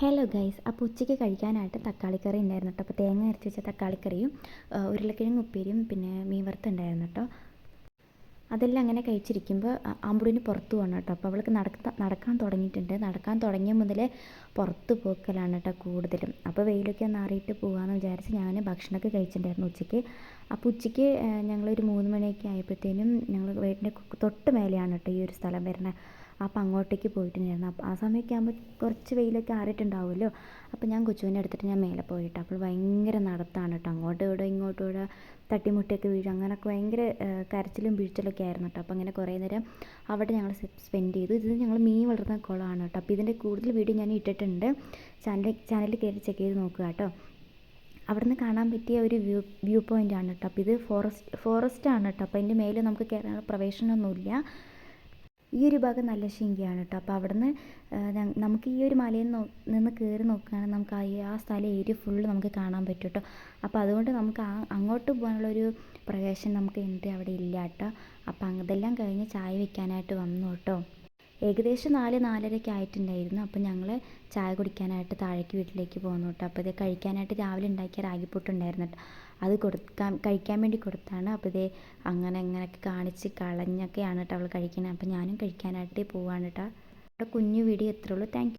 Hello guys, അപ്പോൾ ഉച്ചയ്ക്ക് കഴിക്കാനായിട്ട് തക്കാളിക്കറി ഉണ്ടായിരുന്നു കേട്ടോ. അപ്പോൾ തേങ്ങ അരച്ച് വെച്ച തക്കാളിക്കറിയും ഉരുളക്കിഴങ്ങ് ഉപ്പേരിയും പിന്നെ മീൻ വറുത്തുണ്ടായിരുന്നു കേട്ടോ. അതെല്ലാം അങ്ങനെ കഴിച്ചിരിക്കുമ്പോൾ അമ്പുവിന് പുറത്ത് പോകണം കേട്ടോ. അപ്പോൾ അവൾക്ക് നടക്കാൻ തുടങ്ങിയിട്ടുണ്ട്. നടക്കാൻ തുടങ്ങിയ മുതലേ പുറത്ത് പോക്കലാണ് കേട്ടോ കൂടുതലും. അപ്പോൾ വെയിലൊക്കെ ഒന്ന് ആറിയിട്ട് പോകാമെന്ന് വിചാരിച്ച് ഞാൻ ഭക്ഷണമൊക്കെ കഴിച്ചിട്ടുണ്ടായിരുന്നു ഉച്ചയ്ക്ക്. അപ്പോൾ ഉച്ചയ്ക്ക് ഞങ്ങളൊരു 3 മണിയൊക്കെ ആയപ്പോഴത്തേനും ഞങ്ങൾ വീടിൻ്റെ തൊട്ട് മേലെയാണ് കേട്ടോ ഈ ഒരു സ്ഥലം വരുന്നത്. അപ്പോൾ അങ്ങോട്ടേക്ക് പോയിട്ടുണ്ടായിരുന്നു. അപ്പോൾ ആ സമയമൊക്കെ ആകുമ്പോൾ കുറച്ച് വെയിലൊക്കെ ആറിയിട്ടുണ്ടാവുമല്ലോ. അപ്പോൾ ഞാൻ കൊച്ചുവിനെ എടുത്തിട്ട് ഞാൻ മേലെ പോയിട്ട്, അപ്പോൾ ഭയങ്കര നടത്താണ് കേട്ടോ. അങ്ങോട്ടും ഇവിടെ ഇങ്ങോട്ടും ഇവിടെ തട്ടിമുട്ടിയൊക്കെ വീഴും, അങ്ങനെയൊക്കെ ഭയങ്കര കരച്ചിലും വീഴ്ചലൊക്കെ ആയിരുന്നു കേട്ടോ. അപ്പോൾ അങ്ങനെ കുറേ നേരം അവിടെ ഞങ്ങൾ സ്പെൻഡ് ചെയ്തു. ഇത് ഞങ്ങൾ മീൻ വളർത്തുന്ന കുളമാണ് കേട്ടോ. അപ്പോൾ ഇതിൻ്റെ കൂടുതൽ വീഡിയോ ഞാൻ ഇട്ടിട്ടുണ്ട്, ചാനലിൽ കയറി ചെക്ക് ചെയ്ത് നോക്കുക കേട്ടോ. അവിടുന്ന് കാണാൻ പറ്റിയ ഒരു വ്യൂ പോയിൻ്റ് ആണ് കേട്ടോ. അപ്പോൾ ഇത് ഫോറസ്റ്റ് ആണ് കേട്ടോ. അപ്പോൾ അതിൻ്റെ മേലെ നമുക്ക് കയറാനുള്ള പ്രവേശനമൊന്നുമില്ല. ഈ ഒരു ഭാഗം നല്ല ശിങ്കിയാണ് കേട്ടോ. അപ്പോൾ അവിടുന്ന് നമുക്ക് ഈ ഒരു മലയിൽ നിന്ന് കയറി നോക്കുകയാണെങ്കിൽ നമുക്ക് ആ സ്ഥലം ഏരിയ ഫുള്ള് നമുക്ക് കാണാൻ പറ്റും കേട്ടോ. അപ്പോൾ അതുകൊണ്ട് നമുക്ക് അങ്ങോട്ട് പോകാനുള്ളൊരു പ്രവേശനം നമുക്ക് ഉണ്ട് അവിടെ ഇല്ല കേട്ടോ. അപ്പോൾ അതെല്ലാം കഴിഞ്ഞ് ചായ വെക്കാനായിട്ട് വന്നു കേട്ടോ. ഏകദേശം 4-4:30 ആയിട്ടുണ്ടായിരുന്നു. അപ്പോൾ ഞങ്ങൾ ചായ കുടിക്കാനായിട്ട് താഴേക്ക് വീട്ടിലേക്ക് പോന്നു കേട്ടോ. അപ്പോൾ ഇത് കഴിക്കാനായിട്ട് രാവിലെ ഉണ്ടാക്കിയ റാഗിപ്പുട്ടുണ്ടായിരുന്നു കേട്ടോ. അത് കഴിക്കാൻ വേണ്ടി കൊടുത്താണ്. അപ്പോൾ ഇതേ അങ്ങനെയൊക്കെ കാണിച്ച് കളഞ്ഞൊക്കെയാണ് കേട്ടോ അവൾ കഴിക്കുന്നത്. അപ്പോൾ ഞാനും കഴിക്കാനായിട്ട് പോവാണ് കേട്ടോ. കുഞ്ഞു വീഡിയോ എത്രയുള്ളൂ. Thank you.